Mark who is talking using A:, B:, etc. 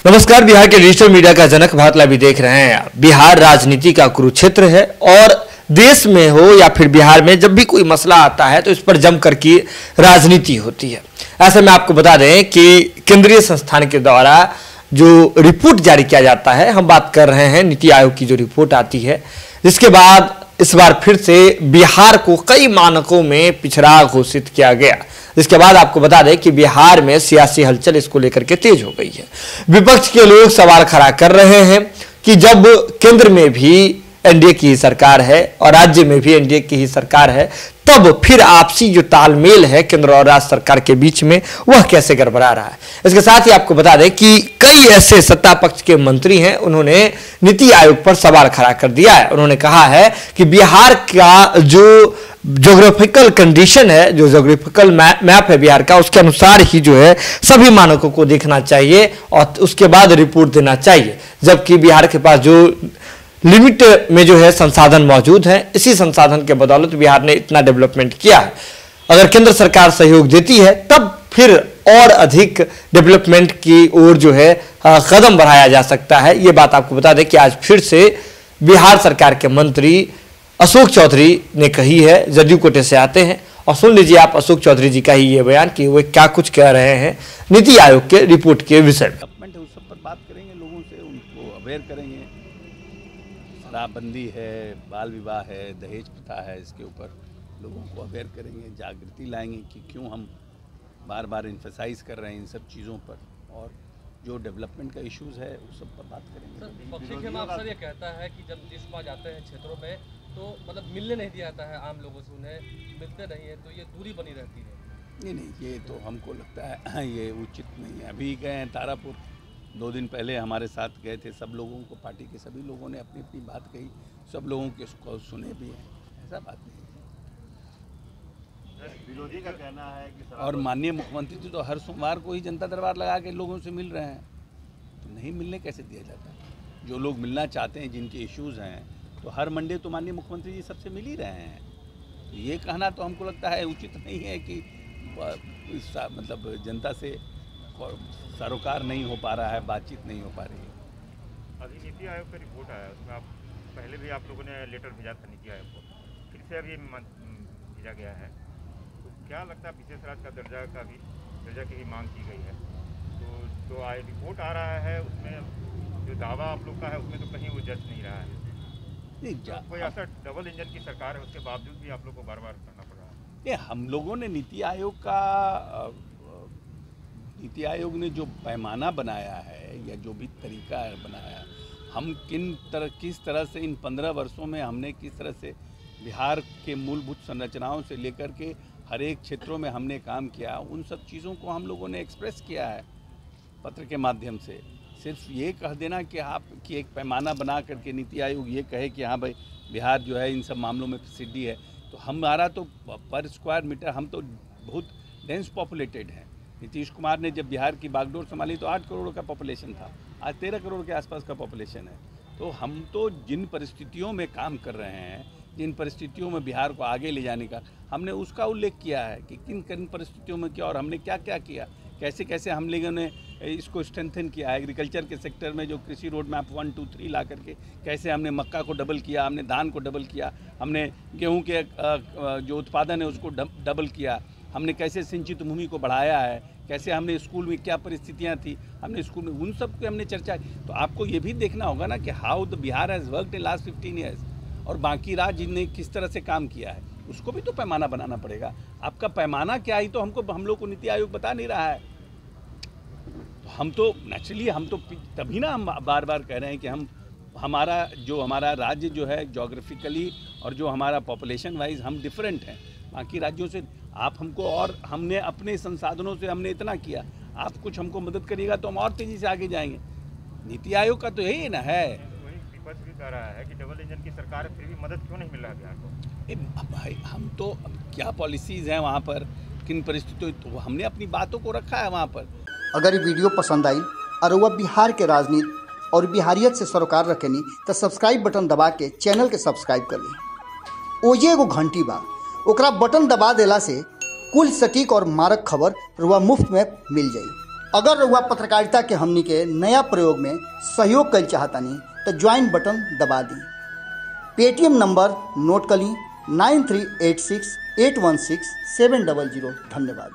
A: नमस्कार। बिहार के digital media का जनक भारत लाइव देख रहे हैं। बिहार राजनीति का कुरुक्षेत्र है और देश में हो या फिर बिहार में जब भी कोई मसला आता है तो इस पर जमकर की राजनीति होती है। ऐसे में आपको बता दें कि केंद्रीय संस्थान के द्वारा जो रिपोर्ट जारी किया जाता है, हम बात कर रहे हैं नीति आयोग की जो रिपोर्ट आती है, जिसके बाद इस बार फिर से बिहार को कई मानकों में पिछड़ा घोषित किया गया। इसके बाद आपको बता दें कि बिहार में सियासी हलचल इसको लेकर के तेज हो गई है। विपक्ष के लोग सवाल खड़ा कर रहे हैं कि जब केंद्र में भी एनडीए की ही सरकार है और राज्य में भी एनडीए की ही सरकार है, तब फिर आपसी जो तालमेल है केंद्र और राज्य सरकार के बीच में, वह कैसे गड़बड़ा रहा है। इसके साथ ही आपको बता दें कि कई ऐसे सत्ता पक्ष के मंत्री हैं, उन्होंने नीति आयोग पर सवाल खड़ा कर दिया है। उन्होंने कहा है कि बिहार का जो ज्योग्राफिकल कंडीशन है, जो ज्योग्राफिकल मैप है बिहार का, उसके अनुसार ही जो है सभी मानकों को देखना चाहिए और उसके बाद रिपोर्ट देना चाहिए। जबकि बिहार के पास जो लिमिट में जो है संसाधन मौजूद है, इसी संसाधन के बदौलत बिहार ने इतना डेवलपमेंट किया है। अगर केंद्र सरकार सहयोग देती है तब फिर और अधिक डेवलपमेंट की ओर जो है कदम बढ़ाया जा सकता है। ये बात आपको बता दें कि आज फिर से बिहार सरकार के मंत्री अशोक चौधरी ने कही है। जदयू कोटे से आते हैं और सुन लीजिए आप अशोक चौधरी जी का ही ये बयान कि वे क्या कुछ कह रहे हैं नीति आयोग के रिपोर्ट के विषय में।
B: उस सब पर बात करेंगे, लोगों से उनको अवेयर करेंगे। शराबबंदी है, बाल विवाह है, दहेज प्रथा है, इसके ऊपर लोगों को अवेयर करेंगे, जागृति लाएंगे कि क्यों हम बार बार इन्फेसाइज कर रहे हैं इन सब चीज़ों पर, और जो डेवलपमेंट का इश्यूज़ है उस सब पर बात करेंगे।
C: सर, पक्षी खेमा अक्सर ये कहता है कि जब जिसपा जाते हैं क्षेत्रों में तो मतलब मिलने नहीं दिया जाता है आम लोगों से, उन्हें मिलते नहीं है तो ये दूरी बनी रहती है।
B: नहीं, ये तो हमको लगता है ये उचित नहीं है। अभी गए हैं तारापुर, 2 दिन पहले हमारे साथ गए थे, सब लोगों को, पार्टी के सभी लोगों ने अपनी अपनी बात कही, सब लोगों के उसको सुने भी हैं, ऐसा बात नहीं है।
D: विरोधी का कहना है कि
B: और माननीय मुख्यमंत्री जी तो हर सोमवार को ही जनता दरबार लगा के लोगों से मिल रहे हैं, तो नहीं मिलने कैसे दिया जाता? जो लोग मिलना चाहते हैं, जिनके इश्यूज़ हैं, तो हर मंडे तो माननीय मुख्यमंत्री जी सबसे मिल ही रहे हैं। तो ये कहना तो हमको लगता है उचित नहीं है कि मतलब जनता से सरोकार नहीं हो पा रहा है, बातचीत नहीं हो पा रही है।
D: अभी नीति आयोग का रिपोर्ट आया, उसमें आप पहले भी आप लोगों ने लेटर भेजा था नीति आयोग को, फिर से अभी भेजा गया है, तो क्या लगता है विशेष राज्य का दर्जा की भी मांग की गई है, तो जो रिपोर्ट आ रहा है उसमें जो दावा आप लोग का है उसमें तो कहीं वो जज नहीं रहा है। कोई ऐसा डबल इंजन की सरकार है, उसके बावजूद भी आप लोग को बार बार करना पड़ रहा है।
B: ये हम लोगों ने नीति आयोग ने जो पैमाना बनाया है या जो भी तरीका बनाया है, हम किस तरह से इन 15 वर्षों में हमने किस तरह से बिहार के मूलभूत संरचनाओं से लेकर के हर एक क्षेत्रों में हमने काम किया, उन सब चीज़ों को हम लोगों ने एक्सप्रेस किया है पत्र के माध्यम से। सिर्फ ये कह देना कि आप कि एक पैमाना बना करके नीति आयोग ये कहे कि हाँ भाई बिहार जो है इन सब मामलों में प्रसिद्धि है, तो हमारा तो पर स्क्वायर मीटर हम तो बहुत डेंस पॉपुलेटेड हैं। नीतीश कुमार ने जब बिहार की बागडोर संभाली तो 8 करोड़ का पॉपुलेशन था, आज 13 करोड़ के आसपास का पॉपुलेशन है। तो हम तो जिन परिस्थितियों में काम कर रहे हैं, जिन परिस्थितियों में बिहार को आगे ले जाने का, हमने उसका उल्लेख किया है कि किन किन परिस्थितियों में किया और हमने क्या क्या किया, कैसे कैसे हम लोगों ने इसको स्ट्रेंथन किया है। एग्रीकल्चर के सेक्टर में जो कृषि रोड मैप 1, 2, 3 ला करके कैसे हमने मक्का को डबल किया, हमने धान को डबल किया, हमने गेहूं के जो उत्पादन है उसको डबल किया, हमने कैसे सिंचित भूमि को बढ़ाया है, कैसे हमने स्कूल में क्या परिस्थितियां थी, हमने स्कूल में उन सब की हमने चर्चा की। तो आपको ये भी देखना होगा ना कि how the Bihar has worked in last 15 years, और बाकी राज्य ने किस तरह से काम किया है, उसको भी तो पैमाना बनाना पड़ेगा। आपका पैमाना क्या ही तो हम लोग को नीति आयोग बता नहीं रहा है। तो हम तो नेचुरली हम तो तभी ना हम बार बार कह रहे हैं कि हमारा राज्य जो है जोग्राफिकली और जो हमारा पॉपुलेशन वाइज हम डिफरेंट हैं बाकी राज्यों से। आप हमको, और हमने अपने संसाधनों से हमने इतना किया, आप कुछ हमको मदद करिएगा तो हम और तेज़ी से आगे जाएंगे। नीति आयोग का तो यही ना है।
D: वही विपक्ष भी कह रहा है कि डबल इंजन की सरकार है, फिर भी मदद क्यों नहीं मिल रहा बिहार को?
B: भाई हम तो क्या पॉलिसीज़ हैं वहाँ पर, किन परिस्थितियों, तो हमने अपनी बातों को रखा है वहाँ पर।
E: अगर ये वीडियो पसंद आई और वह बिहार के राजनीति और बिहारियत से सरोकार रखेनी तो सब्सक्राइब बटन दबा के चैनल के सब्सक्राइब कर ली। ओजे एगो घंटी बा, ओकरा बटन दबा देला से कुल सटीक और मारक खबर रुआ मुफ्त में मिल जाई। अगर रउआ पत्रकारिता के हमनी के नया प्रयोग में सहयोग कर चाहतनी तो ज्वाइन बटन दबा दी। पेटीएम नंबर नोट कर ली 9386816700। धन्यवाद।